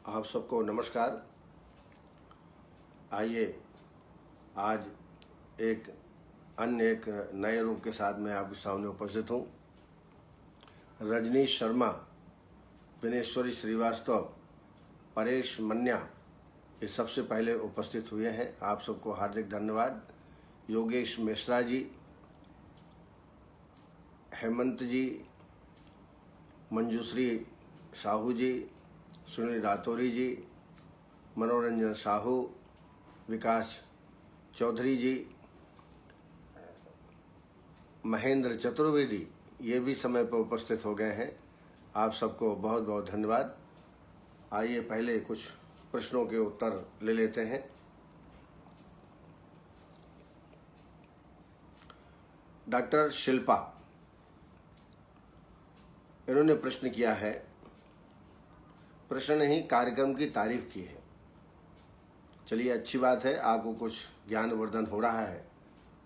आप सबको नमस्कार। आइए आज एक नए रूप के साथ मैं आपके सामने उपस्थित हूँ। रजनीश शर्मा, विनेश्वरी श्रीवास्तव, परेश मन्या ये सबसे पहले उपस्थित हुए हैं। आप सबको हार्दिक धन्यवाद। योगेश मिश्रा जी, हेमंत जी, मंजूश्री साहू जी, सुनील रातौरी जी, मनोरंजन साहू, विकास चौधरी जी, महेंद्र चतुर्वेदी ये भी समय पर उपस्थित हो गए हैं। आप सबको बहुत बहुत धन्यवाद। आइए पहले कुछ प्रश्नों के उत्तर ले लेते हैं। डॉक्टर शिल्पा, इन्होंने प्रश्न किया है, प्रश्न नहीं कार्यक्रम की तारीफ की है। चलिए अच्छी बात है, आपको कुछ ज्ञानवर्धन हो रहा है।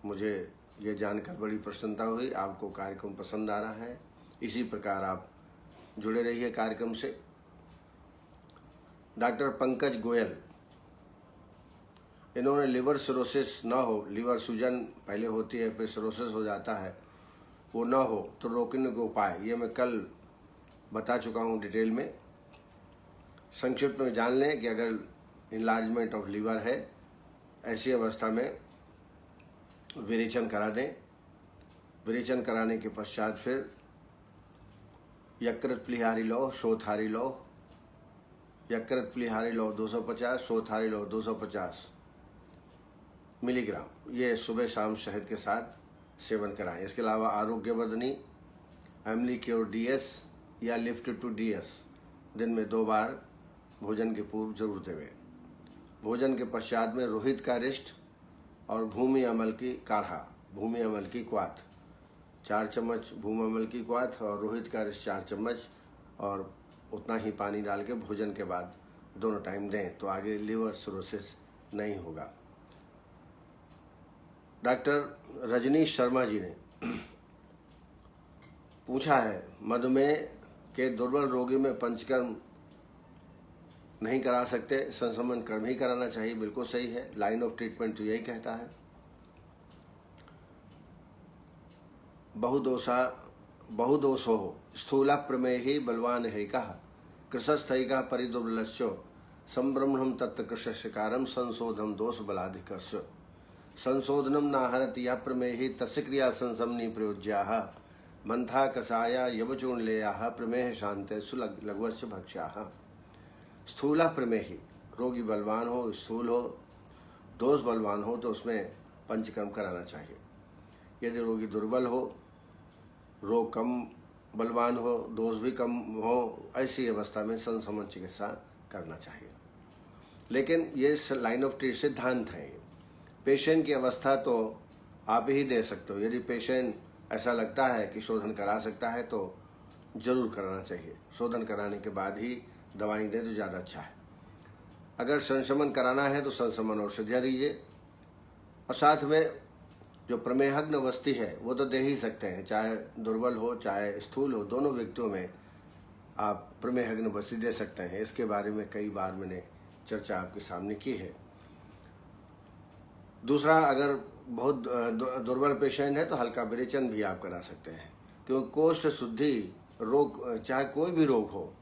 मुझे ये जानकर बड़ी प्रसन्नता हुई, आपको कार्यक्रम पसंद आ रहा है। इसी प्रकार आप जुड़े रहिए कार्यक्रम से। डॉक्टर पंकज गोयल, इन्होंने लिवर सिरोसिस ना हो, लिवर सूजन पहले होती है फिर सिरोसिस हो जाता है, वो ना हो तो रोकने के उपाय, ये मैं कल बता चुका हूँ डिटेल में। संक्षिप्त में जान लें कि अगर इनलार्जमेंट ऑफ लीवर है, ऐसी अवस्था में विरेचन करा दें। विरेचन कराने के पश्चात फिर यकृत प्लीहारी लौह, शोथारी लौह, यकृत प्लीहारी लौह 250, शोथारी लौह 250 मिलीग्राम, ये सुबह शाम शहद के साथ सेवन कराएं। इसके अलावा आरोग्यवर्धनी एमलीक्योर डीएस या लिफ्ट टू डीएस दिन में 2 बार भोजन के पूर्व जरूर देवें। भोजन के पश्चात में रोहित का रिष्ट और भूमि अमल की काढ़ा, भूमि अमल की क्वाथ 4 चम्मच, भूमि अमल की क्वाथ और रोहित का रिष्ट 4 चम्मच, और उतना ही पानी डाल के भोजन के बाद दोनों टाइम दें, तो आगे लिवर सिरोसिस नहीं होगा। डॉक्टर रजनीश शर्मा जी ने पूछा है, मधुमेह के दुर्बल रोगी में पंचकर्म नहीं करा सकते, संक्रमण कर्म ही कराना चाहिए। बिल्कुल सही है, लाइन ऑफ ट्रीटमेंट तो यही कहता है। बहुदोषो स्थूला प्रमेहि बलवान है कहा, कृशस्थैका परिदुर्बलस्यो संब्रह्मणम तत्व कृशस्यकारम संशोधन दोष बलाधिकस्य संशोधनम नाहरति या प्रमेहि तस्य क्रिया संसमनी प्रयोज्याः मंथा कषाया यवचूर्णलेयाः प्रमेह शांते सुलघ्वस्य भक्ष्याः। स्थूला प्रमेही, रोगी बलवान हो, स्थूल हो, दोष बलवान हो तो उसमें पंचकर्म कराना चाहिए। यदि रोगी दुर्बल हो, रोग कम बलवान हो, दोष भी कम हो, ऐसी अवस्था में संसमन चिकित्सा करना चाहिए। लेकिन ये लाइन ऑफ ट्रीट सिद्धांत है। पेशेंट की अवस्था तो आप ही दे सकते हो। यदि पेशेंट ऐसा लगता है कि शोधन करा सकता है तो जरूर कराना चाहिए। शोधन कराने के बाद ही दवाई दें तो ज़्यादा अच्छा है। अगर संशमन कराना है तो संशमन औषधियाँ दीजिए, और साथ में जो प्रमेहग्न वस्ती है वो तो दे ही सकते हैं, चाहे दुर्बल हो चाहे स्थूल हो, दोनों व्यक्तियों में आप प्रमेहग्न वस्ती दे सकते हैं। इसके बारे में कई बार मैंने चर्चा आपके सामने की है। दूसरा, अगर बहुत दुर्बल पेशेंट है तो हल्का विरेचन भी आप करा सकते हैं, क्योंकि कोष्ठ शुद्धि रोग, चाहे कोई भी रोग हो,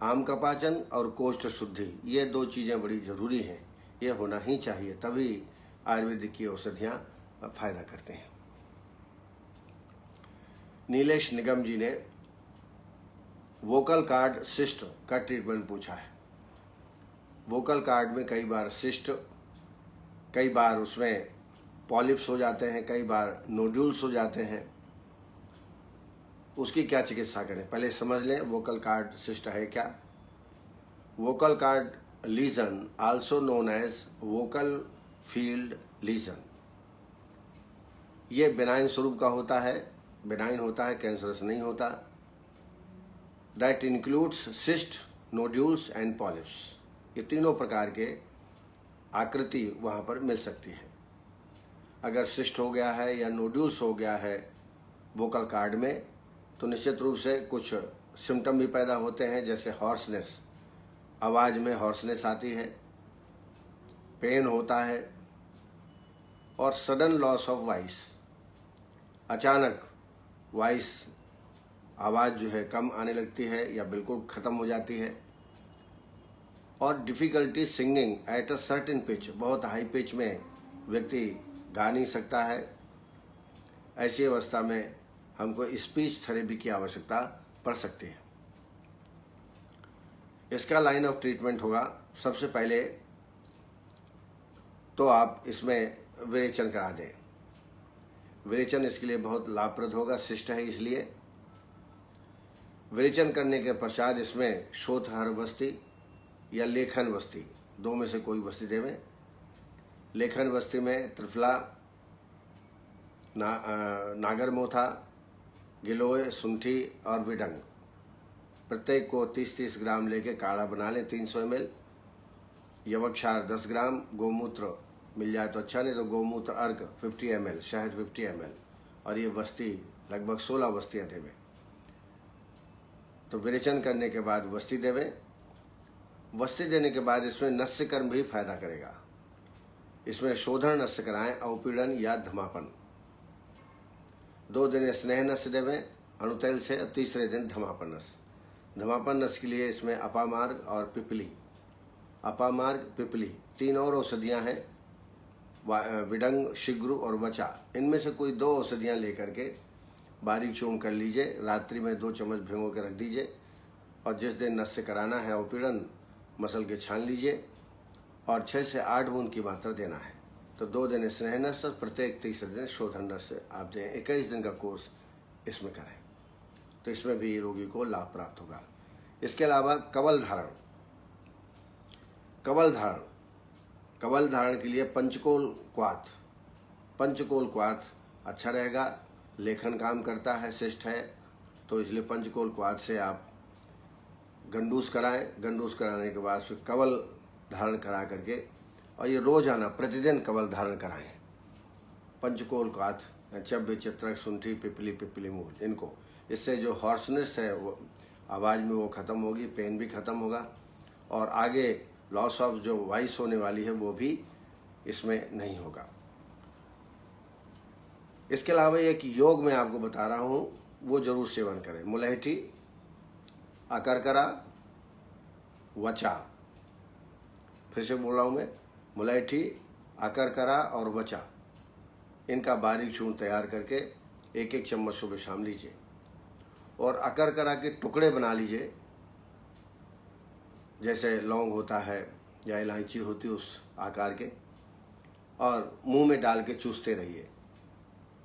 आम का पाचन और कोष्ठ शुद्धि ये 2 चीज़ें बड़ी ज़रूरी हैं। ये होना ही चाहिए, तभी आयुर्वेदिक की औषधियाँ फायदा करते हैं। नीलेश निगम जी ने वोकल कार्ड सिस्ट का ट्रीटमेंट पूछा है। वोकल कार्ड में कई बार सिस्ट, कई बार उसमें पॉलिप्स हो जाते हैं, कई बार नोड्यूल्स हो जाते हैं। उसकी क्या चिकित्सा करें, पहले समझ लें वोकल कार्ड सिस्ट है क्या। Vocal cord lesion, also known as vocal fold lesion, ये बेनाइन स्वरूप का होता है, बेनाइन होता है, कैंसरस नहीं होता। That includes cyst, nodules and polyps. ये तीनों प्रकार के आकृति वहाँ पर मिल सकती है। अगर सिस्ट हो गया है या नोड्यूल्स हो गया है वोकल कार्ड में, तो निश्चित रूप से कुछ सिम्टम भी पैदा होते हैं, जैसे हॉर्सनेस, आवाज़ में हॉर्सनेस आती है, पेन होता है और सडन लॉस ऑफ वॉइस, अचानक वॉइस आवाज़ जो है कम आने लगती है या बिल्कुल ख़त्म हो जाती है। और difficulty singing at a certain pitch, बहुत हाई पिच में व्यक्ति गा नहीं सकता है। ऐसी अवस्था में हमको स्पीच थेरेपी की आवश्यकता पड़ सकती है। इसका लाइन ऑफ ट्रीटमेंट होगा, सबसे पहले तो आप इसमें विरेचन करा दें। विरेचन इसके लिए बहुत लाभप्रद होगा, शिष्ट है इसलिए। विरेचन करने के पश्चात इसमें शोथहर वस्ती या लेखन वस्ती, दो में से कोई वस्ती देवें। लेखन वस्ती में त्रिफला, नागरमोथा, गिलोय, सुंठी और विडंग, प्रत्येक को 30-30 ग्राम लेके काढ़ा बना लें 300 ml। यवक्षार 10 ग्राम, गोमूत्र मिल जाए तो अच्छा, नहीं तो गोमूत्र अर्क 50 ml, शहद 50 ml, और ये वस्ती लगभग 16 वस्तियाँ देवें। तो विरेचन करने के बाद वस्ती देवें। वस्ती देने के बाद इसमें नस्यकर्म भी फायदा करेगा। इसमें शोधन नस्य कराएं, अवपीड़न या धमापन। 2 दिन स्नेह नस्य देवें अणुतैल से, और तीसरे दिन धमापन नस्य। धमापन नस्य के लिए इसमें अपामार्ग और पिपली, अपामार्ग, पिपली 3 और औषधियाँ हैं, विडंग, शिग्रु और वचा। इनमें से कोई 2 औषधियाँ लेकर के बारीक चूर्ण कर लीजिए, रात्रि में 2 चम्मच भिगो के रख दीजिए, और जिस दिन नस्य कराना है अवपीड़न, मसल के छान लीजिए और 6 से 8 बूंद की मात्रा देना है। तो 2 दिन स्नेह नस्य, प्रत्येक तीसरे दिन शोधन नस्य आप दें। 21 दिन का कोर्स इसमें करें, तो इसमें भी रोगी को लाभ प्राप्त होगा। इसके अलावा कवल धारण, कवल धारण के लिए पंचकोल क्वाथ, पंचकोल क्वाथ अच्छा रहेगा, लेखन काम करता है, शिष्ट है, तो इसलिए पंचकोल क्वाथ से आप गंडूस कराएं। गंडूस कराने के बाद फिर कवल धारण करा करके, और ये रोजाना प्रतिदिन कवल धारण कराएं। पंचकोल क्वाथ, चव्य, चित्रक, सुंठी, पिपली मूल, इनको, इससे जो हॉर्सनेस है वो आवाज़ में वो ख़त्म होगी, पेन भी ख़त्म होगा, और आगे लॉस ऑफ जो वॉइस होने वाली है वो भी इसमें नहीं होगा। इसके अलावा एक योग मैं आपको बता रहा हूँ, वो जरूर सेवन करें। मुलैठी, अकरकरा, वचा, फिर से बोल रहा हूँ मैं, मुलैठी, अकरकरा और वचा, इनका बारीक चूर्ण तैयार करके 1-1 चम्मच सुबह शाम लीजिए। और अकरकरा के टुकड़े बना लीजिए, जैसे लौंग होता है या इलायची होती है उस आकार के, और मुंह में डाल के चूसते रहिए।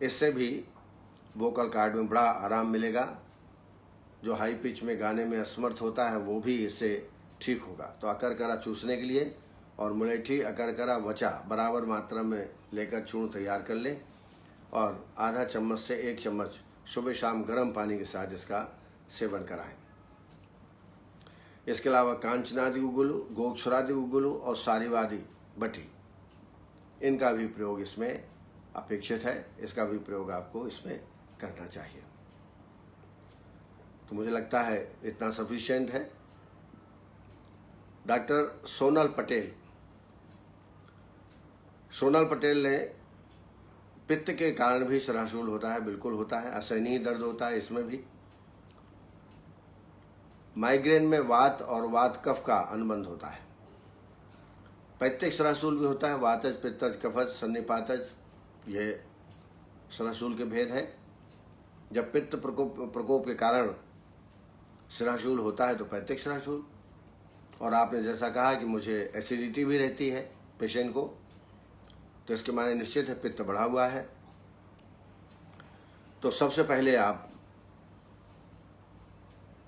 इससे भी वोकल कॉर्ड में बड़ा आराम मिलेगा। जो हाई पिच में गाने में असमर्थ होता है वो भी इससे ठीक होगा। तो अकरकरा चूसने के लिए और मुलैठी, अकरकरा, वचा बराबर मात्रा में लेकर चूर्ण तैयार कर लें, और आधा चम्मच से 1 चम्मच सुबह शाम गर्म पानी के साथ इसका सेवन कराएं। इसके अलावा कांचनादि उगुलू, गोक्षरादि उगुलू और सारीवादी बटी, इनका भी प्रयोग इसमें अपेक्षित है। इसका भी प्रयोग आपको इसमें करना चाहिए। तो मुझे लगता है इतना सफिशिएंट है। डॉक्टर सोनल पटेल ने पित्त के कारण भी सराशूल होता है, बिल्कुल होता है। असहनीय दर्द होता है इसमें भी। माइग्रेन में वात और वात कफ का अनुबंध होता है। पैत्तिक सराशूल भी होता है, वातज, पित्तज, कफज, सन्निपातज, ये सराशूल के भेद है। जब पित्त प्रकोप के कारण सराशूल होता है तो पैत्तिक सराशूल। और आपने जैसा कहा कि मुझे एसिडिटी भी रहती है पेशेंट को, तो इसके माने निश्चित है पित्त बढ़ा हुआ है। तो सबसे पहले आप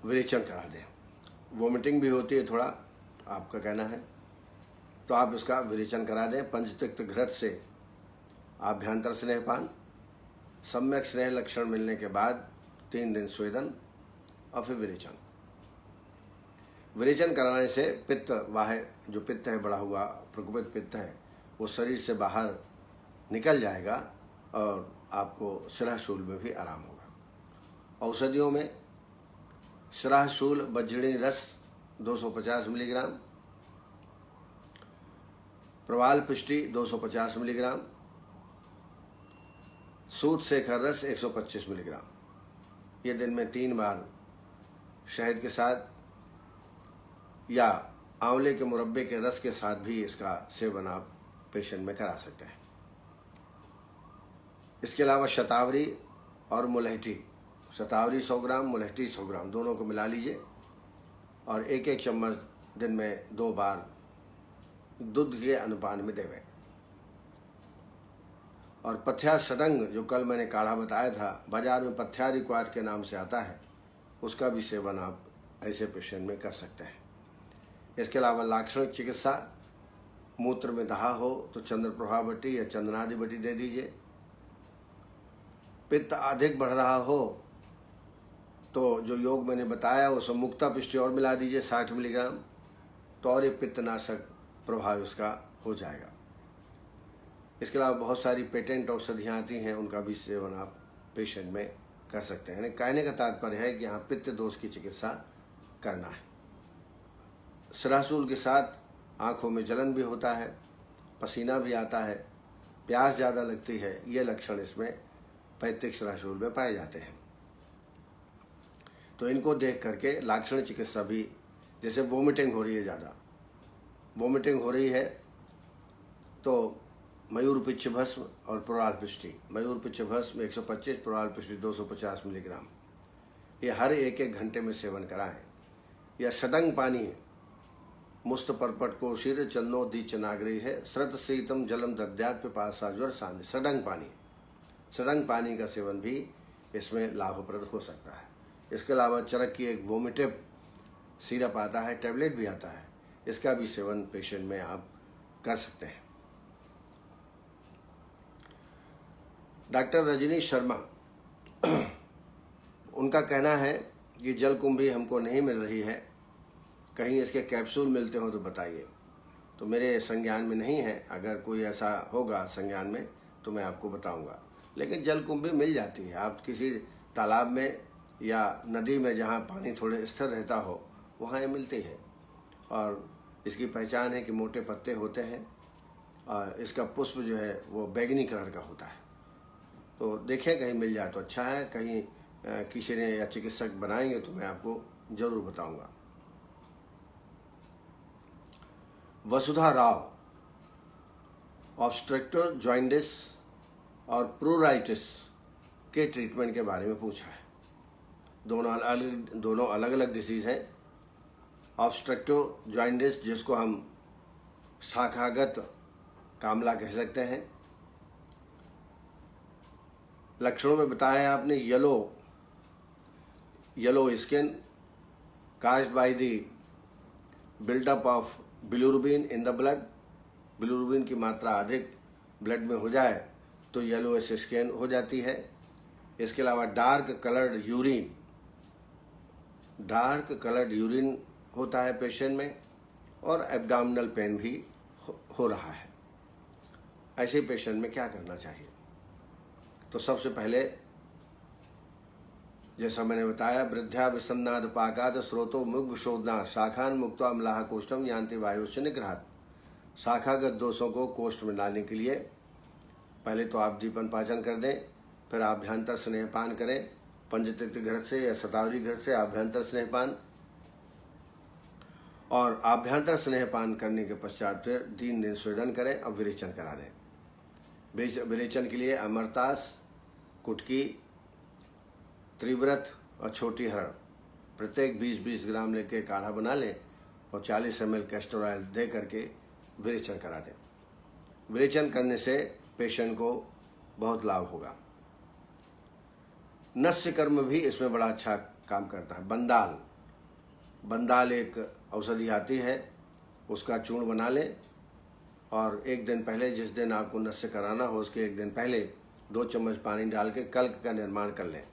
विरेचन करा दें। वोमिटिंग भी होती है थोड़ा, आपका कहना है, तो आप इसका विरेचन करा दें। पंचतिक्त घृत से आभ्यंतर स्नेहपान, सम्यक स्नेह लक्षण मिलने के बाद 3 दिन स्वेदन और फिर विरेचन। विरेचन कराने से पित्त जो पित्त है बढ़ा हुआ, प्रकोपित पित्त है, वो शरीर से बाहर निकल जाएगा और आपको शिराशूल में भी आराम होगा। औषधियों में शिराशूल वज्रणी रस 250 मिलीग्राम, प्रवाल पिष्टी 250 मिलीग्राम, सूत शेखर रस 125 मिलीग्राम। ये दिन में 3 बार शहद के साथ या आंवले के मुरब्बे के रस के साथ भी इसका सेवन आप पेशेंट में करा सकते हैं। इसके अलावा शतावरी और मुलहठी, शतावरी 100 ग्राम, मुलहठी 100 ग्राम, दोनों को मिला लीजिए और 1-1 चम्मच दिन में 2 बार दूध के अनुपान में देवें। और पथ्या षडंग, जो कल मैंने काढ़ा बताया था, बाजार में पथ्या रिक्वायर्ड के नाम से आता है, उसका भी सेवन आप ऐसे पेशेंट में कर सकते हैं। इसके अलावा लाक्षणिक चिकित्सा, मूत्र में दहा हो तो चंद्रप्रभा बटी या चंदनादि बटी दे दीजिए। पित्त अधिक बढ़ रहा हो तो जो योग मैंने बताया उसमें मुक्ता पिष्टी और मिला दीजिए 60 मिलीग्राम, तो और ये पित्तनाशक प्रभाव इसका हो जाएगा। इसके अलावा बहुत सारी पेटेंट औषधियाँ आती हैं, उनका भी सेवन आप पेशेंट में कर सकते हैं। कहने का तात्पर्य है कि यहाँ पित्त दोष की चिकित्सा करना है। सरासूल के साथ आँखों में जलन भी होता है, पसीना भी आता है, प्यास ज़्यादा लगती है, ये लक्षण इसमें पैतृक सरासूल में पाए जाते हैं। तो इनको देख करके लाक्षणिक चिकित्सा भी, जैसे वोमिटिंग हो रही है, ज़्यादा वोमिटिंग हो रही है तो मयूर पिच्छ भस्म और प्रोराल पिष्टी, मयूर पिच्छ भस्म 125, प्रोराल पिष्टी 250 मिलीग्राम, ये हर 1-1 घंटे में सेवन कराएं। या षडंग पानी, मुस्त परपट कोशिर चन्नो दीच नागरी है, श्रत शीतम जलम दद्यात पिपासा ज्वर सांध, षडंग पानी, षडंग पानी का सेवन भी इसमें लाभप्रद हो सकता है। इसके अलावा चरक की एक वोमिटिव सिरप आता है, टैबलेट भी आता है, इसका भी सेवन पेशेंट में आप कर सकते हैं। डॉक्टर रजनी शर्मा, उनका कहना है कि जलकुंभी हमको नहीं मिल रही है, कहीं इसके कैप्सूल मिलते हो तो बताइए। तो मेरे संज्ञान में नहीं है, अगर कोई ऐसा होगा संज्ञान में तो मैं आपको बताऊंगा। लेकिन जलकुंभी मिल जाती है, आप किसी तालाब में या नदी में जहाँ पानी थोड़े स्थिर रहता हो वहाँ ये मिलती है। और इसकी पहचान है कि मोटे पत्ते होते हैं और इसका पुष्प जो है वो बैंगनी कलर का होता है। तो देखें कहीं मिल जाए तो अच्छा है, कहीं किसी ने या चिकित्सक बनाएंगे तो मैं आपको जरूर बताऊंगा। वसुधा राव ऑब्स्ट्रक्टिव जॉइंटिस और प्रूराइटिस के ट्रीटमेंट के बारे में पूछा है। दोनों अलग अलग डिसीज हैं। ऑब्स्ट्रक्टिव जॉइंटिस, जिसको हम शाखागत कामला कह सकते हैं, लक्षणों में बताया आपने yellow skin caused by the buildup of bilirubin in the blood, bilirubin की मात्रा अधिक ब्लड में हो जाए तो येलो स्किन हो जाती है। इसके अलावा डार्क कलर्ड यूरिन होता है पेशेंट में और एब्डोमिनल पेन भी हो रहा है। ऐसे पेशेंट में क्या करना चाहिए? तो सबसे पहले जैसा मैंने बताया, वृद्ध्या विसन्नाद पाकाद स्रोतो मुग विशोधना शाखान मुक्तो अम्लाह कोष्ठम यान्ति वायुश्च निग्रहात्। शाखागत दोषों को कोष्ठ में डालने के लिए पहले तो आप दीपन पाचन कर दें, फिर आभ्यंतर स्नेहपान करें, पंचतत्व घर से या शतावरी घर से आभ्यंतर स्नेहपान, और आभ्यंतर स्नेहपान करने के पश्चात फिर 3 दिन स्वेदन करें और विरेचन करा दें। विरेचन के लिए अमरतास, कुटकी, त्रिव्रत और छोटी हरड़ प्रत्येक 20-20 ग्राम लेके काढ़ा बना लें और 40 ml कैस्टर ऑयल दे करके विरेचन करा दें। विरेचन करने से पेशेंट को बहुत लाभ होगा। नस्य कर्म भी इसमें बड़ा अच्छा काम करता है। बंदाल एक औषधि आती है, उसका चूर्ण बना लें और 1 दिन पहले, जिस दिन आपको नस्य कराना हो उसके 1 दिन पहले 2 चम्मच पानी डाल के कल्क का निर्माण कर लें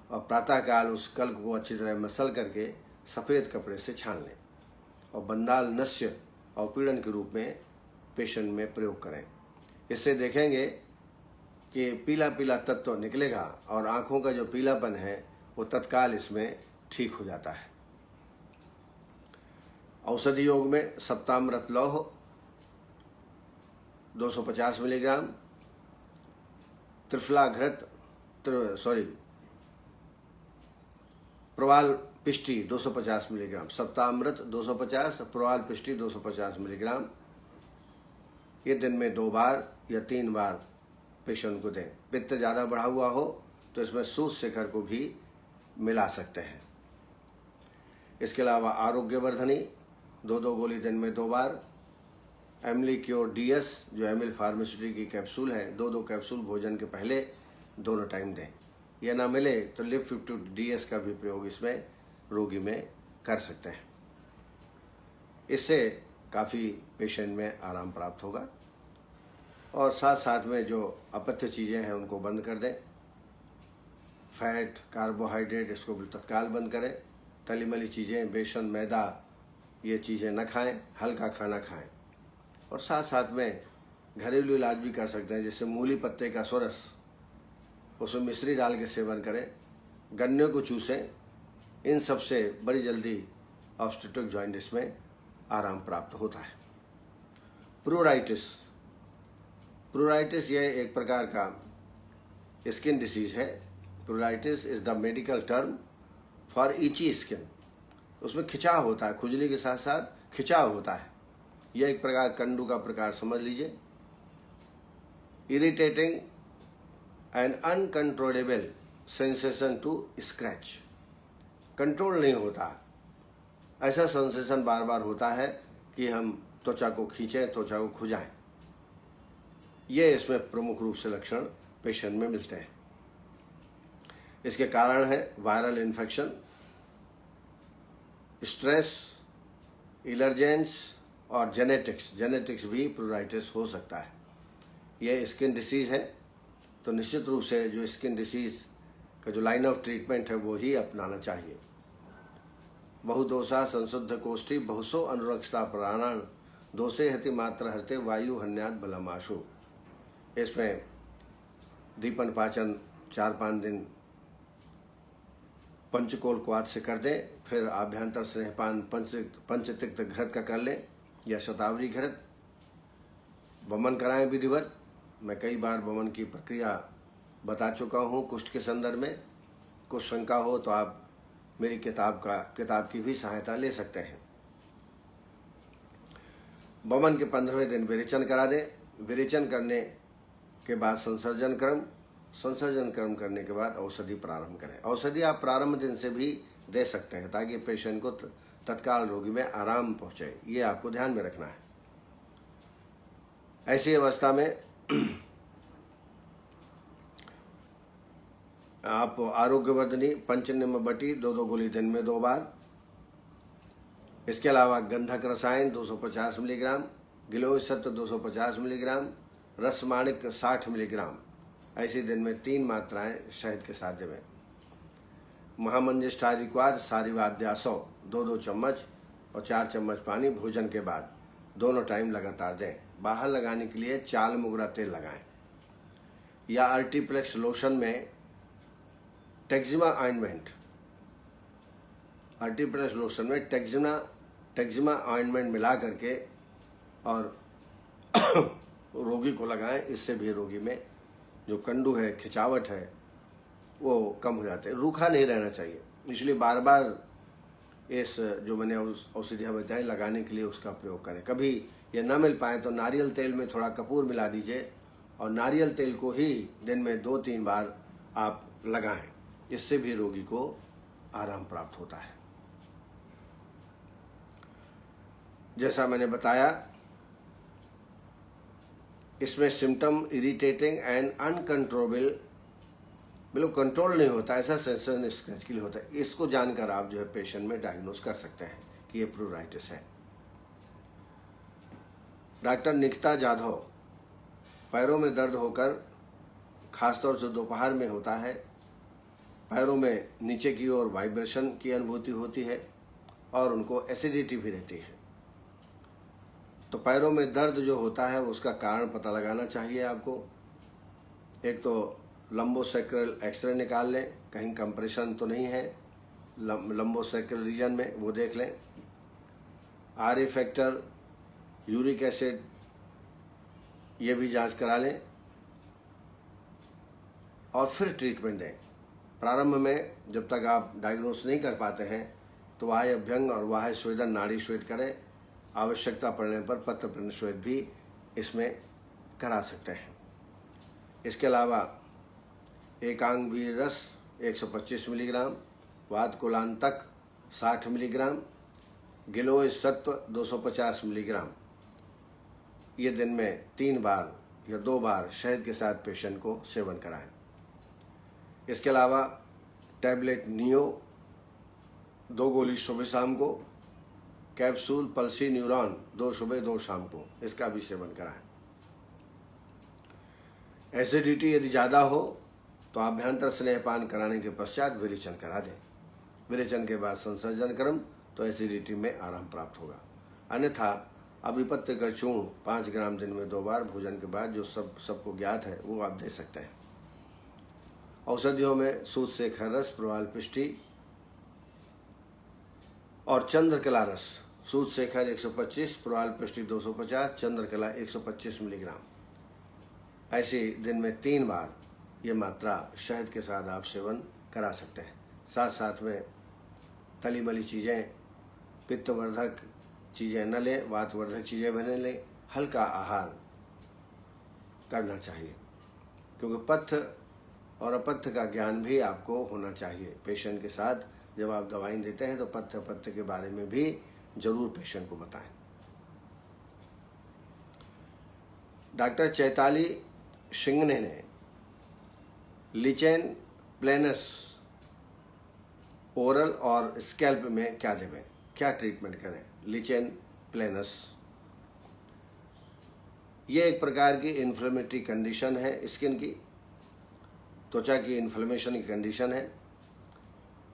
और प्रातःकाल उस कल्क को अच्छी तरह मसल करके सफ़ेद कपड़े से छान लें और बंदाल नस्य और पीड़न के रूप में पेशेंट में प्रयोग करें। इससे देखेंगे कि पीला पीला तत्व निकलेगा और आँखों का जो पीलापन है वो तत्काल इसमें ठीक हो जाता है। औषधि योग में सप्तामृत लौह, 250 मिलीग्राम, त्रिफलाघृत प्रवाल पिष्टी 250 मिलीग्राम, सप्तामृत 250, प्रवाल पिष्टी 250 मिलीग्राम। ये दिन में 2 बार या 3 बार पेशेंट को दें। पित्त ज़्यादा बढ़ा हुआ हो तो इसमें सूत शिखर को भी मिला सकते हैं। इसके अलावा आरोग्यवर्धनी 2 गोली दिन में 2 बार। एमिलिक्योर DS जो एमिल फार्मास्यूटिकल की कैप्सूल है, 2 कैप्सूल भोजन के पहले दोनों टाइम दें। यह ना मिले तो लिप 50 DS का भी प्रयोग इसमें रोगी में कर सकते हैं। इससे काफ़ी पेशेंट में आराम प्राप्त होगा। और साथ साथ में जो अपथ्य चीज़ें हैं उनको बंद कर दें। फैट, कार्बोहाइड्रेट इसको भी तत्काल बंद करें। तली मली चीज़ें, बेसन, मैदा, ये चीज़ें न खाएं, हल्का खाना खाएं। और साथ साथ में घरेलू इलाज भी कर सकते हैं, जैसे मूली पत्ते का सुरस, उसमें मिश्री डाल के सेवन करें, गन्ने को चूसें। इन सब से बड़ी जल्दी ऑब्स्टेट्रिक जॉइंटिस में आराम प्राप्त होता है। प्रूराइटिस यह एक प्रकार का स्किन डिसीज है। Pruritus is the medical term for इची skin. उसमें खिंचाव होता है, खुजली के साथ साथ खिंचाव होता है। यह एक प्रकार कंडू का प्रकार समझ लीजिए। Irritating and uncontrollable sensation to scratch, control नहीं होता। ऐसा सेंसेशन बार बार होता है कि हम त्वचा को खींचें, त्वचा को खुजाएं। ये इसमें प्रमुख रूप से लक्षण पेशेंट में मिलते हैं। इसके कारण है वायरल इन्फेक्शन, स्ट्रेस, एलर्जेंस और जेनेटिक्स भी प्रूराइटिस हो सकता है। यह स्किन डिसीज़ है, तो निश्चित रूप से जो स्किन डिसीज़ का जो लाइन ऑफ ट्रीटमेंट है वो ही अपनाना चाहिए। बहुदोषा संशुद्ध कोष्ठी बहुसो अनुरक्षता प्राणान दोषे हति मात्र हरते वायु हन्यात बलमाशु। इसमें दीपन पाचन 4-5 दिन पंचकोल क्वाथ से कर दें, फिर आभ्यंतर स्नेहपान पंचतिक्त घृत का कर लें या शतावरी घृत। वमन कराएं विधिवत। मैं कई बार वमन की प्रक्रिया बता चुका हूँ कुष्ठ के संदर्भ में। कुछ शंका हो तो आप मेरी किताब की भी सहायता ले सकते हैं। वमन के 15वें दिन विरेचन करा दें। विरेचन करने के बाद संसर्जन क्रम करने के बाद औषधि प्रारंभ करें। औषधि आप प्रारंभ दिन से भी दे सकते हैं ताकि पेशेंट को तत्काल रोगी में आराम पहुंचे। ये आपको ध्यान में रखना है। ऐसी अवस्था में आप आरोग्यवर्धनी पंचनिम्न बटी 2 गोली दिन में 2 बार। इसके अलावा गंधक रसायन 250 मिलीग्राम, गिलोय सत्व 250 मिलीग्राम, रसमाणिक 60 मिलीग्राम, ऐसी दिन में 3 मात्राएं शहद के साथ देवें। महामंजिष्ठाधिक्वाद सारिवाद्यासो 2 चम्मच और 4 चम्मच पानी भोजन के बाद दोनों टाइम लगातार दें। बाहर लगाने के लिए चाल मुगरा तेल लगाएं या आर्टिप्लेक्स लोशन में टेक्जिमा ऑइंटमेंट, आर्टिप्लेक्स लोशन में टेक्जिमा ऑइंटमेंट मिला करके और रोगी को लगाएं। इससे भी रोगी में जो कंडू है, खिंचावट है, वो कम हो जाते हैं। रूखा नहीं रहना चाहिए, इसलिए बार बार इस जो मैंने औषधियाँ बताई लगाने के लिए उसका प्रयोग करें। कभी ये न मिल पाए तो नारियल तेल में थोड़ा कपूर मिला दीजिए और नारियल तेल को ही दिन में 2-3 बार आप लगाएं। इससे भी रोगी को आराम प्राप्त होता है। जैसा मैंने बताया, इसमें सिम्टम इरिटेटिंग एंड अनकंट्रोलेबल, बिल्कुल कंट्रोल नहीं होता, ऐसा सेंसेशन स्क्रैच के लिए होता है। इसको जानकर आप जो है पेशेंट में डायग्नोज कर सकते हैं कि ये प्रूराइटिस है। डॉक्टर निकिता जाधव, पैरों में दर्द होकर खासतौर से दोपहर में होता है, पैरों में नीचे की ओर वाइब्रेशन की अनुभूति होती है और उनको एसिडिटी भी रहती है। तो पैरों में दर्द जो होता है उसका कारण पता लगाना चाहिए आपको। एक तो लंबोसेक्रल एक्सरे निकाल लें, कहीं कंप्रेशन तो नहीं है लंबोसेक्रल रीजन में, वो देख लें। RA फैक्टर, यूरिक एसिड ये भी जांच करा लें और फिर ट्रीटमेंट दें। प्रारंभ में जब तक आप डायग्नोस नहीं कर पाते हैं तो बाह्य अभ्यंग और बाह्य स्वेदन नाड़ी स्वेद करें। आवश्यकता पड़ने पर पत्र पिंड स्वेद भी इसमें करा सकते हैं। इसके अलावा एकांग वीर रस 125 मिलीग्राम, वात कुलांतक 60 मिलीग्राम, गिलोय सत्व 250 मिलीग्राम, ये दिन में 3 बार या 2 बार शहद के साथ पेशेंट को सेवन कराएं। इसके अलावा टैबलेट नियो 2 गोली सुबह शाम को, कैप्सूल पल्सी न्यूरॉन 2 सुबह 2 शाम को, इसका भी सेवन कराएं। एसिडिटी यदि ज़्यादा हो तो आभ्यंतर स्नेहपान कराने के पश्चात विरेचन करा दें। विरेचन के बाद संसर्जन क्रम तो एसिडिटी में आराम प्राप्त होगा। अन्यथा अभिपत्य का चूर्ण 5 ग्राम दिन में 2 बार भोजन के बाद, जो सबको ज्ञात है, वो आप दे सकते हैं। औषधियों में सूतशेखर रस, प्रवाल पिष्टी और चंद्रकला रस। सूतशेखर 125, प्रवाल पिष्टी 250, चंद्रकला 125 मिलीग्राम। ऐसे दिन में 3 बार ये मात्रा शहद के साथ आप सेवन करा सकते हैं। साथ साथ में तली मली चीज़ें, पित्तवर्धक चीज़ें न लें, वातवर्धक चीज़ें भी न लें। हल्का आहार करना चाहिए, क्योंकि पथ्य और अपथ्य का ज्ञान भी आपको होना चाहिए। पेशेंट के साथ जब आप दवाई देते हैं तो पथ्य अपथ्य के बारे में भी जरूर पेशेंट को बताएं। डॉक्टर चैताली सिंघने ने लिचेन प्लेनस ओरल और स्कैल्प में क्या देवें, क्या ट्रीटमेंट करें। लिचेन प्लेनस ये एक प्रकार की इन्फ्लेमेटरी कंडीशन है, स्किन की, त्वचा की इन्फ्लेमेशन की कंडीशन है।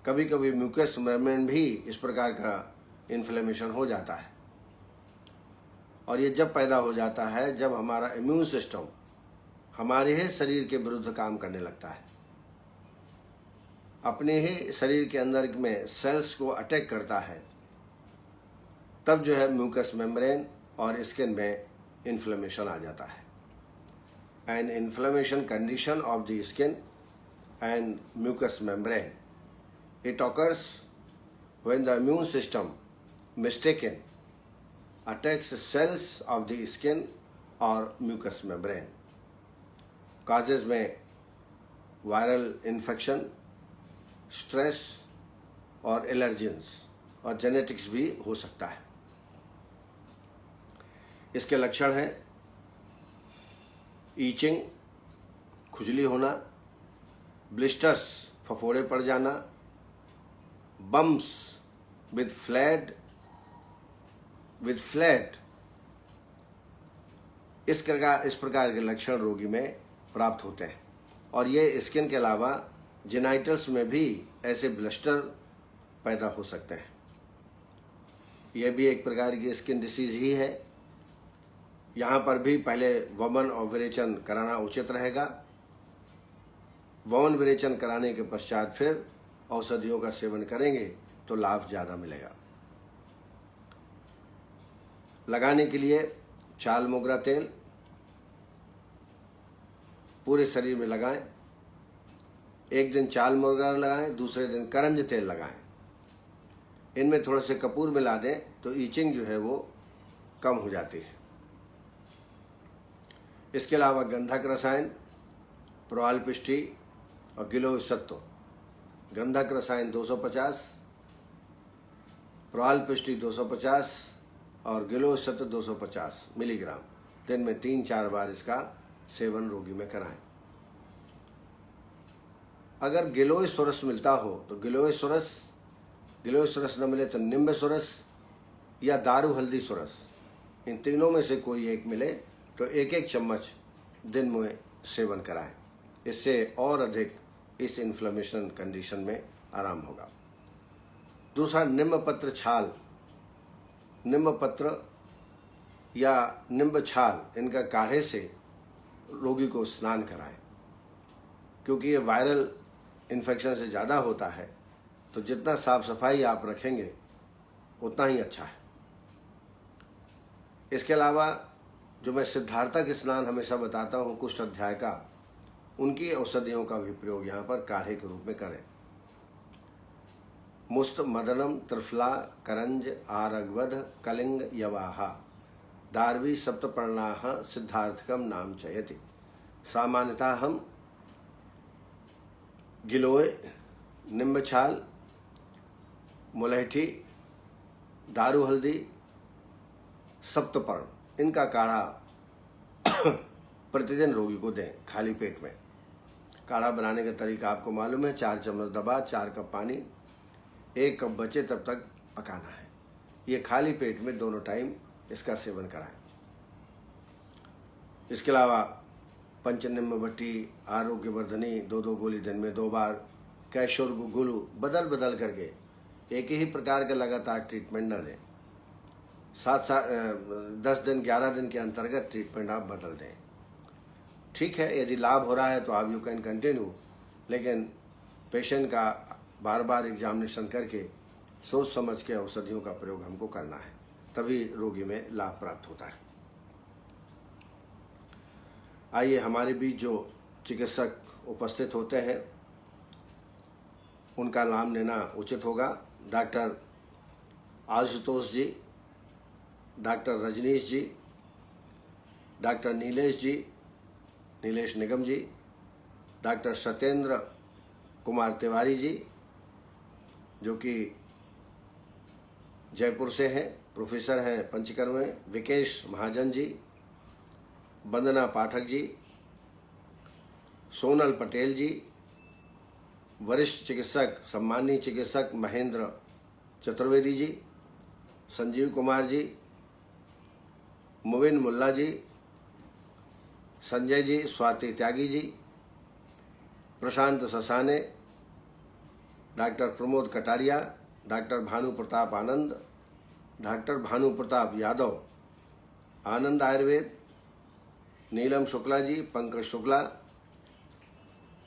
कभी कभी म्यूकस मेम्ब्रेन भी इस प्रकार का इन्फ्लेमेशन हो जाता है, और ये जब पैदा हो जाता है जब हमारा इम्यून सिस्टम हमारे ही शरीर के विरुद्ध काम करने लगता है, अपने ही शरीर के अंदर में सेल्स को अटैक करता है, तब जो है म्यूकस मेम्ब्रेन और स्किन में इन्फ्लेमेशन आ जाता है। An inflammation condition of the skin and mucous membrane. It occurs when the immune system mistaken attacks cells of the skin or mucous membrane. Causes में वायरल इन्फेक्शन, स्ट्रेस और allergens और genetics भी हो सकता है। इसके लक्षण हैं ईचिंग, खुजली होना, ब्लिस्टर्स, फफोड़े पड़ जाना, बम्स विद फ्लैट, इस प्रकार के लक्षण रोगी में प्राप्त होते हैं। और ये स्किन के अलावा जेनाइटल्स में भी ऐसे ब्लिस्टर पैदा हो सकते हैं। यह भी एक प्रकार की स्किन डिसीज ही है। यहाँ पर भी पहले वमन और विरेचन कराना उचित रहेगा। वमन विरेचन कराने के पश्चात फिर औषधियों का सेवन करेंगे तो लाभ ज़्यादा मिलेगा। लगाने के लिए चाल मोगरा तेल पूरे शरीर में लगाएं। एक दिन चाल मोगरा लगाएं, दूसरे दिन करंज तेल लगाएं। इनमें थोड़े से कपूर मिला दें तो ईचिंग जो है वो कम हो जाती है। इसके अलावा गंधक रसायन, प्रवाल पिष्टी और गिलोय सत्व। गंधक रसायन 250, प्रवाल पिष्टी 250 और गिलोय सत्व 250 मिलीग्राम दिन में 3-4 बार इसका सेवन रोगी में कराएं। अगर गिलोय सुरस मिलता हो तो गिलोय सुरस न मिले तो निम्ब सुरस या दारू हल्दी सुरस, इन तीनों में से कोई एक मिले तो 1-1 चम्मच दिन में सेवन कराएं। इससे और अधिक इस इन्फ्लेमेशन कंडीशन में आराम होगा। दूसरा, नींब पत्र छाल, नींब पत्र या नींब छाल, इनका काढ़े से रोगी को स्नान कराएं, क्योंकि ये वायरल इन्फेक्शन से ज़्यादा होता है। तो जितना साफ सफाई आप रखेंगे उतना ही अच्छा है। इसके अलावा जो मैं सिद्धार्था के स्नान हमेशा बताता हूँ कुष्ठ अध्याय का, उनकी औषधियों का भी प्रयोग यहाँ पर काढ़े के रूप में करें। मुस्त मदनम त्रिफला करंज आरगवध कलिंग यवाहा दारवी सप्तपर्णाः सिद्धार्थकम नाम चयति। सामान्यतः हम गिलोय, निम्बछाल, मुलैठी, दारू हल्दी, सप्तपर्ण, इनका काढ़ा प्रतिदिन रोगी को दें खाली पेट में। काढ़ा बनाने का तरीका आपको मालूम है। 4 चम्मच दवा, 4 कप पानी, 1 कप बचे तब तक पकाना है। ये खाली पेट में दोनों टाइम इसका सेवन कराएं। इसके अलावा पंचनिम्बवटी, आरोग्यवर्धनी 2-2 गोली दिन में 2 बार, कैशोर गुलू बदल बदल करके, एक ही प्रकार का लगातार ट्रीटमेंट न दें। 10 दिन 11 दिन के अंतर्गत ट्रीटमेंट आप बदल दें। ठीक है, यदि लाभ हो रहा है तो आप यू कैन कंटिन्यू, लेकिन पेशेंट का बार बार एग्जामिनेशन करके सोच समझ के औषधियों का प्रयोग हमको करना है, तभी रोगी में लाभ प्राप्त होता है। आइए हमारे बीच जो चिकित्सक उपस्थित होते हैं उनका नाम लेना उचित होगा। डॉक्टर आशुतोष जी, डॉक्टर रजनीश जी, डॉक्टर नीलेश जी, नीलेश निगम जी, डॉक्टर सत्येंद्र कुमार तिवारी जी जो कि जयपुर से हैं, प्रोफेसर हैं पंचकर्म में, विकेश महाजन जी, वंदना पाठक जी, सोनल पटेल जी, वरिष्ठ चिकित्सक सम्मानीय चिकित्सक महेंद्र चतुर्वेदी जी, संजीव कुमार जी, मुबिन मुल्ला जी, संजय जी, स्वाति त्यागी जी, प्रशांत ससाने, डॉक्टर प्रमोद कटारिया, डॉक्टर भानु प्रताप आनंद, डॉक्टर भानु प्रताप यादव, आनंद आयुर्वेद, नीलम शुक्ला जी, पंकज शुक्ला,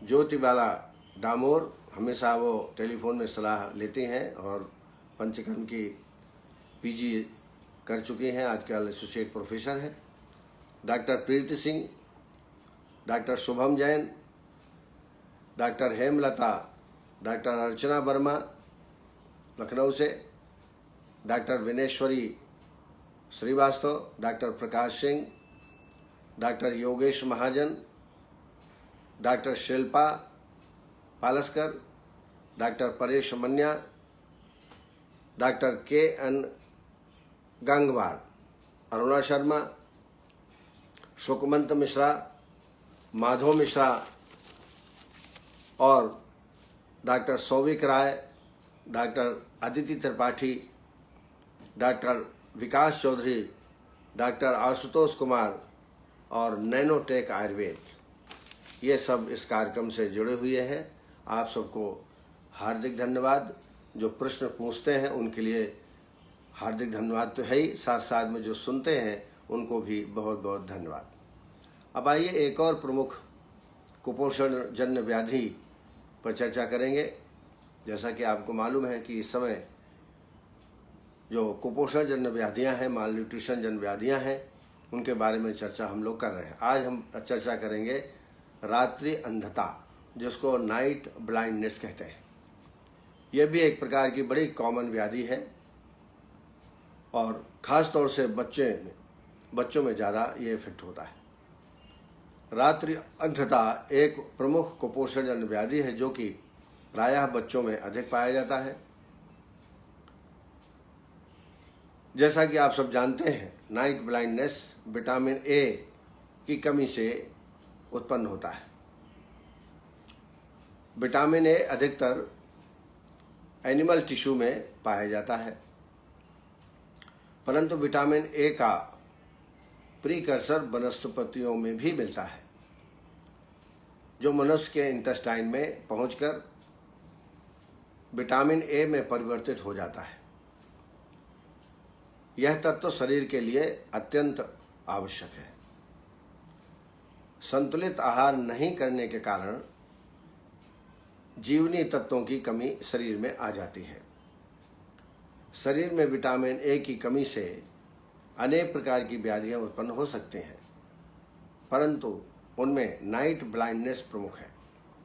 ज्योतिबाला डामोर, हमेशा वो टेलीफोन में सलाह लेती हैं और पंचकर्म की पीजी कर चुकी हैं, आजकल एसोसिएट प्रोफेसर हैं। Doctor Preeti Singh, doctor Shubham Jain, doctor Hemlata, doctor Archana Verma Lucknow से, doctor Vineshwari Srivastava, doctor Prakash Singh, doctor Yogesh Mahajan, doctor Shilpa Palaskar, doctor Paresh Manya, doctor K N. Gangwar, Aruna Sharma, Sukmant Mishra, Madhav Mishra और doctor Souvik Roy, doctor Aditi Tripathi, doctor Vikas Chaudhary, doctor Ashutosh Kumar और नैनोटेक आयुर्वेद, ये सब इस कार्यक्रम से जुड़े हुए हैं। आप सबको हार्दिक धन्यवाद। जो प्रश्न पूछते हैं उनके लिए हार्दिक धन्यवाद तो है ही, साथ साथ में जो सुनते हैं उनको भी बहुत बहुत धन्यवाद। अब आइए एक और प्रमुख कुपोषण जन्य व्याधि पर चर्चा करेंगे। जैसा कि आपको मालूम है कि इस समय जो कुपोषण जन्य व्याधियां हैं, माल न्यूट्रिशन जन्य व्याधियां हैं, उनके बारे में चर्चा हम लोग कर रहे हैं। आज हम चर्चा करेंगे रात्रि अंधता, जिसको नाइट ब्लाइंडनेस कहते हैं। यह भी एक प्रकार की बड़ी कॉमन व्याधि है और ख़ास तौर से बच्चों में ज़्यादा ये इफेक्ट होता है। रात्रि अंधता एक प्रमुख कुपोषण जन्य व्याधि है जो कि प्रायः बच्चों में अधिक पाया जाता है। जैसा कि आप सब जानते हैं, नाइट ब्लाइंडनेस विटामिन ए की कमी से उत्पन्न होता है। विटामिन ए अधिकतर एनिमल टिश्यू में पाया जाता है, परंतु विटामिन ए का प्रीकर्सर वनस्पतियों में भी मिलता है, जो मनुष्य के इंटेस्टाइन में पहुंचकर विटामिन ए में परिवर्तित हो जाता है। यह तत्व शरीर के लिए अत्यंत आवश्यक है। संतुलित आहार नहीं करने के कारण जीवनीय तत्वों की कमी शरीर में आ जाती है। शरीर में विटामिन ए की कमी से अनेक प्रकार की व्याधियां उत्पन्न हो सकती हैं, परंतु उनमें नाइट ब्लाइंडनेस प्रमुख है।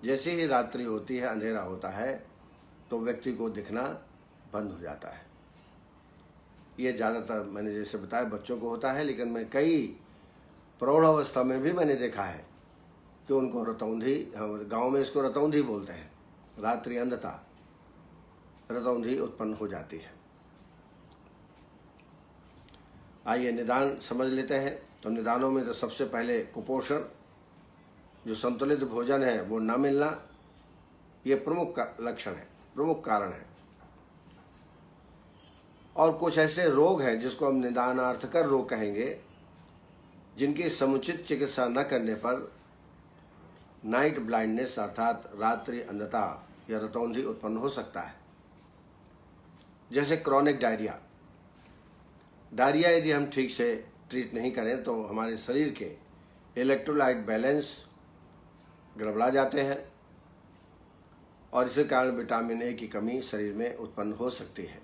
जैसे ही रात्रि होती है, अंधेरा होता है, तो व्यक्ति को दिखना बंद हो जाता है। ये ज़्यादातर मैंने जैसे बताया बच्चों को होता है, लेकिन मैं कई प्रौढ़ अवस्था में भी मैंने देखा है कि उनको रतौंधी, गांव में इसको रतौंधी बोलते हैं, रात्रि अंधता, रतौंधी उत्पन्न हो जाती है। आइए निदान समझ लेते हैं। तो निदानों में तो सबसे पहले कुपोषण, जो संतुलित भोजन है वो ना मिलना, ये प्रमुख लक्षण है, प्रमुख कारण है। और कुछ ऐसे रोग हैं जिसको हम निदानार्थकर रोग कहेंगे, जिनकी समुचित चिकित्सा न करने पर नाइट ब्लाइंडनेस अर्थात रात्रि अंधता या रतौंधी उत्पन्न हो सकता है। जैसे क्रॉनिक डायरिया। डायरिया यदि हम ठीक से ट्रीट नहीं करें तो हमारे शरीर के इलेक्ट्रोलाइट बैलेंस गड़बड़ा जाते हैं और इसी कारण विटामिन ए की कमी शरीर में उत्पन्न हो सकती है।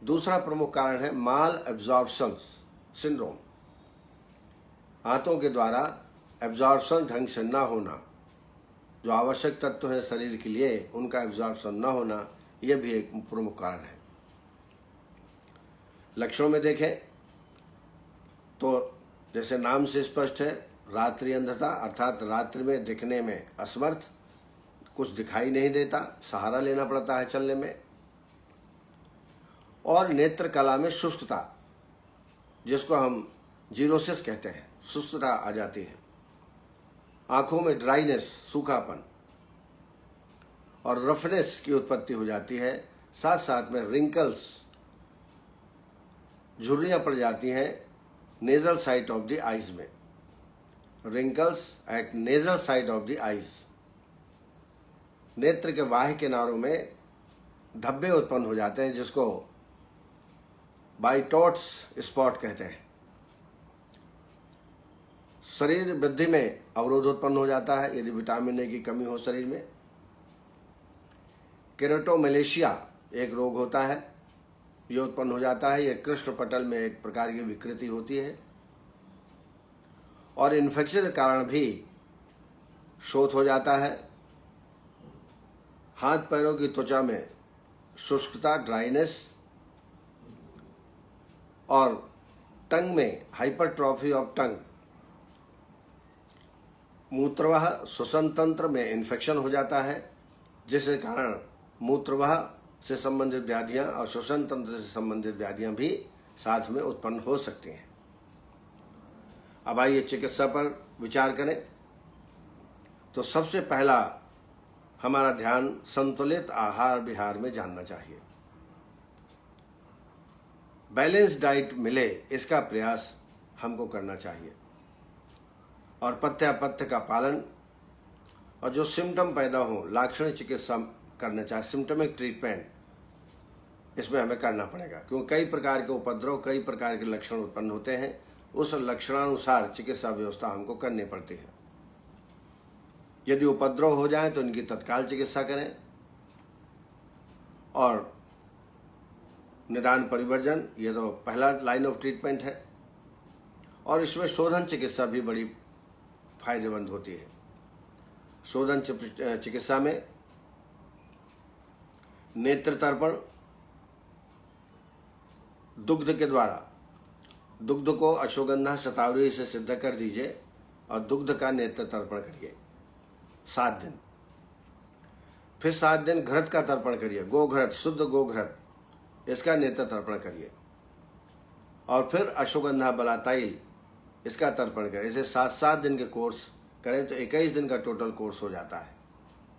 दूसरा प्रमुख कारण है माल एब्जॉर्प्शन सिंड्रोम। हाथों के द्वारा एब्जॉर्प्शन ढंग से ना होना, जो आवश्यक तत्व है शरीर के लिए उनका एब्जॉर्प्शन ना होना, यह भी एक प्रमुख कारण है। लक्षणों में देखें तो जैसे नाम से स्पष्ट है, रात्रि अंधता अर्थात रात्रि में दिखने में असमर्थ, कुछ दिखाई नहीं देता, सहारा लेना पड़ता है चलने में। और नेत्र कला में सुस्तता, जिसको हम जीरोसिस कहते हैं, सुस्तता आ जाती है। आंखों में ड्राइनेस, सूखापन और रफनेस की उत्पत्ति हो जाती है। साथ साथ में रिंकल्स, झुर्रियां पड़ जाती हैं nasal side of the eyes में, wrinkles at nasal side of the eyes. नेत्र के बाह्य किनारों में धब्बे उत्पन्न हो जाते हैं, जिसको बाइटोट्स स्पॉट कहते हैं। शरीर वृद्धि में अवरोध उत्पन्न हो जाता है यदि विटामिन ए की कमी हो शरीर में। केराटोमलेशिया एक रोग होता है, ये उत्पन्न हो जाता है। यह कृष्ण पटल में एक प्रकार की विकृति होती है और इन्फेक्शन के कारण भी शोथ हो जाता है। हाथ पैरों की त्वचा में शुष्कता, ड्राइनेस, और टंग में हाइपरट्रॉफी ऑफ टंग, मूत्रवाह श्वसन तंत्र में इन्फेक्शन हो जाता है, जिसके कारण मूत्रवाह से संबंधित व्याधियां और श्वसन तंत्र से संबंधित व्याधियां भी साथ में उत्पन्न हो सकती हैं। अब आइए चिकित्सा पर विचार करें। तो सबसे पहला हमारा ध्यान संतुलित आहार विहार में जानना चाहिए। बैलेंस डाइट मिले, इसका प्रयास हमको करना चाहिए और पथ्यापथ्य का पालन, और जो सिम्टम पैदा हो लाक्षणिक चिकित्सा करना चाहिए। सिम्टमिक ट्रीटमेंट इसमें हमें करना पड़ेगा, क्योंकि कई प्रकार के उपद्रव, कई प्रकार के लक्षण उत्पन्न होते हैं। उस लक्षणानुसार चिकित्सा व्यवस्था हमको करनी पड़ती है। यदि उपद्रव हो जाए तो इनकी तत्काल चिकित्सा करें और निदान परिवर्जन, ये तो पहला लाइन ऑफ ट्रीटमेंट है। और इसमें शोधन चिकित्सा भी बड़ी फायदेमंद होती है। शोधन चिकित्सा में नेत्र तर्पण, दुग्ध के द्वारा, दुग्ध को अश्वगंधा शतावरी से सिद्ध कर दीजिए और दुग्ध का नेत्र तर्पण करिए 7 दिन। फिर 7 दिन घृत का तर्पण करिए, गोघृत, शुद्ध गोघृत, इसका नेत्र तर्पण करिए। और फिर अश्वगंधा बलाताइल, इसका तर्पण करें। इसे 7-7 दिन के कोर्स करें तो 21 दिन का टोटल कोर्स हो जाता है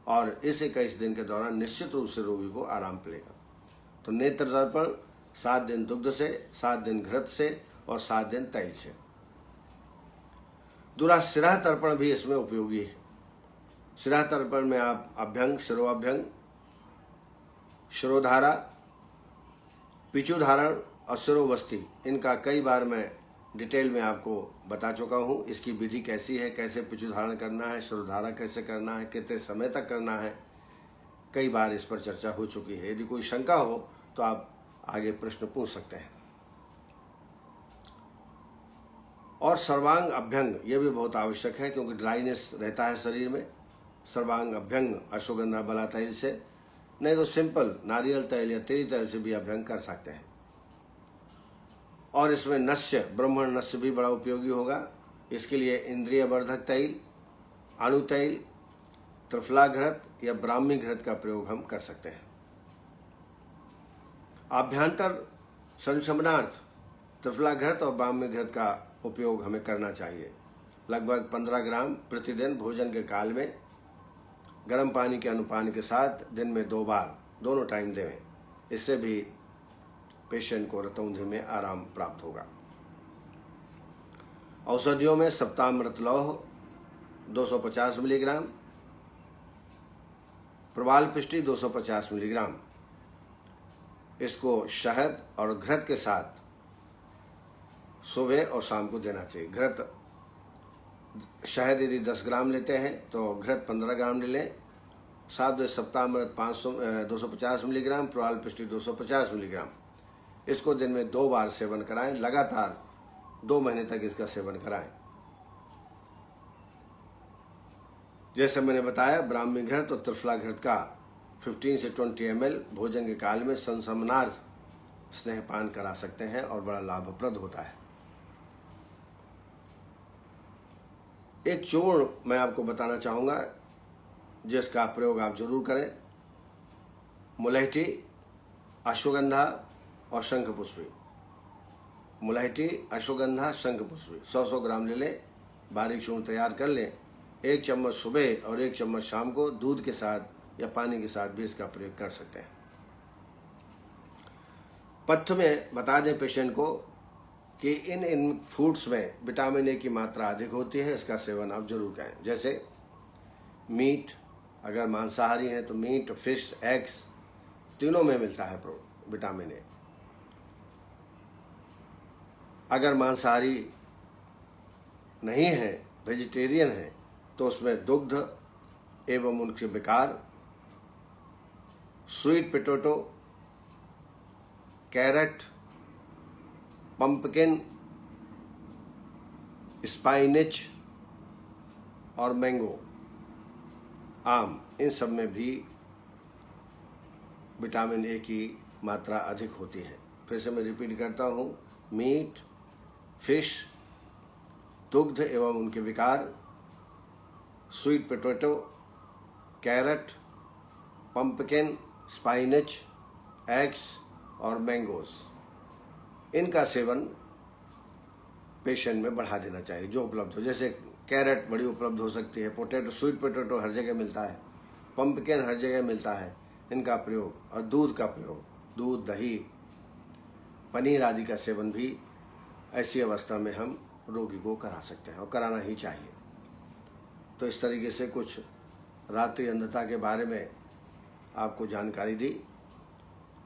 और इस 21 दिन के दौरान निश्चित रूप से रोगी को आराम मिलेगा। तो नेत्र तर्पण 7 दिन दुग्ध से, 7 दिन घृत से और 7 दिन तैल से। दूसरा शिरा तर्पण भी इसमें उपयोगी है। शिरा तर्पण में आप अभ्यंग, शिरोअभ्यंग, शिरोधारा, पिचुधारण और शिरोवस्ती, इनका कई बार मैं डिटेल में आपको बता चुका हूँ। इसकी विधि कैसी है, कैसे पिचु धारण करना है, शिरोधारा कैसे करना है, कितने समय तक करना है, कई बार इस पर चर्चा हो चुकी है। यदि कोई शंका हो तो आप आगे प्रश्न पूछ सकते हैं। और सर्वांग अभ्यंग ये भी बहुत आवश्यक है, क्योंकि ड्राइनेस रहता है शरीर में। सर्वांग अभ्यंग अश्वगंधा बला तैल से, नहीं तो सिंपल नारियल तेल या तिल तेल से भी अभ्यंग कर सकते हैं। और इसमें नस्य, ब्राह्मण नस्य भी बड़ा उपयोगी होगा। इसके लिए इंद्रिय वर्धक तैल, अणु तैल, त्रिफला घृत या ब्राह्मी घृत का प्रयोग हम कर सकते हैं। आभ्यंतर संशमनार्थ त्रिफला घृत और ब्राह्मी घृत का उपयोग हमें करना चाहिए। लगभग 15 ग्राम प्रतिदिन भोजन के काल में गर्म पानी के अनुपान के साथ दिन में 2 बार दोनों टाइम देवें। इससे भी पेशेंट को रतौंधी में आराम प्राप्त होगा। औषधियों में सप्तामृत लौह 250 मिलीग्राम, प्रवाल पिष्टी 250 मिलीग्राम, इसको शहद और घृत के साथ सुबह और शाम को देना चाहिए। घृत, शहद यदि 10 ग्राम लेते हैं तो घृत 15 ग्राम ले लें। साथ में सप्तामृत 250 मिलीग्राम, प्रवाल पिष्टी 250 मिलीग्राम, इसको दिन में 2 बार सेवन कराएं। लगातार 2 महीने तक इसका सेवन कराएं। जैसे मैंने बताया, ब्राह्मी घृत और त्रिफला घृत का 15 से 20 ml भोजन के काल में संसमनार्थ स्नेहपान करा सकते हैं और बड़ा लाभप्रद होता है। एक चूर्ण मैं आपको बताना चाहूँगा जिसका प्रयोग आप जरूर करें। मुलैठी, अश्वगंधा और शंखपुष्पी। मुलैठी, अश्वगंधा, शंखपुष्पी 100-100 ग्राम ले लें। बारीक चूर्ण तैयार कर लें। 1 चम्मच सुबह और 1 चम्मच शाम को दूध के साथ या पानी के साथ भी इसका प्रयोग कर सकते हैं। पथ्य में बता दें पेशेंट को कि इन फूड्स में विटामिन ए की मात्रा अधिक होती है, इसका सेवन आप जरूर करें। जैसे मीट, अगर मांसाहारी हैं तो मीट, फिश, एग्स, तीनों में मिलता है विटामिन ए। अगर मांसाहारी नहीं है, वेजिटेरियन है, तो उसमें दुग्ध एवं उनके विकार, स्वीट पोटैटो, कैरेट, पंपकिन, स्पाइनिच और मैंगो, आम, इन सब में भी विटामिन ए की मात्रा अधिक होती है। फिर से मैं रिपीट करता हूँ, मीट, फिश, दुग्ध एवं उनके विकार, sweet potato, carrot, pumpkin, spinach, eggs और मैंगोस, इनका सेवन पेशेंट में बढ़ा देना चाहिए जो उपलब्ध हो। जैसे कैरेट बड़ी उपलब्ध हो सकती है, पोटैटो, स्वीट पोटैटो हर जगह मिलता है, पंपकिन हर जगह मिलता है, इनका प्रयोग। और दूध का प्रयोग, दूध, दही, पनीर आदि का सेवन भी ऐसी अवस्था में हम रोगी को करा सकते हैं और कराना ही चाहिए। तो इस तरीके से कुछ रात्रि अंधता के बारे में आपको जानकारी दी।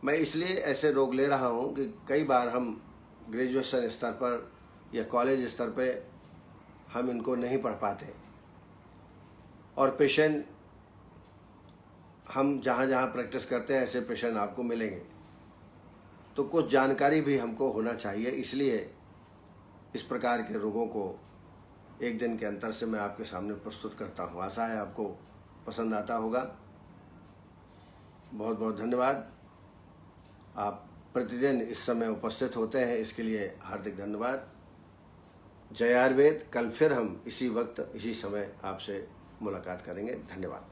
मैं इसलिए ऐसे रोग ले रहा हूँ कि कई बार हम ग्रेजुएशन स्तर पर या कॉलेज स्तर पे हम इनको नहीं पढ़ पाते, और पेशेंट हम जहाँ जहाँ प्रैक्टिस करते हैं ऐसे पेशेंट आपको मिलेंगे। तो कुछ जानकारी भी हमको होना चाहिए, इसलिए इस प्रकार के रोगों को एक दिन के अंतर से मैं आपके सामने प्रस्तुत करता हूँ। आशा है आपको पसंद आता होगा। बहुत बहुत धन्यवाद। आप प्रतिदिन इस समय उपस्थित होते हैं, इसके लिए हार्दिक धन्यवाद। जय आयुर्वेद। कल फिर हम इसी वक्त इसी समय आपसे मुलाकात करेंगे। धन्यवाद।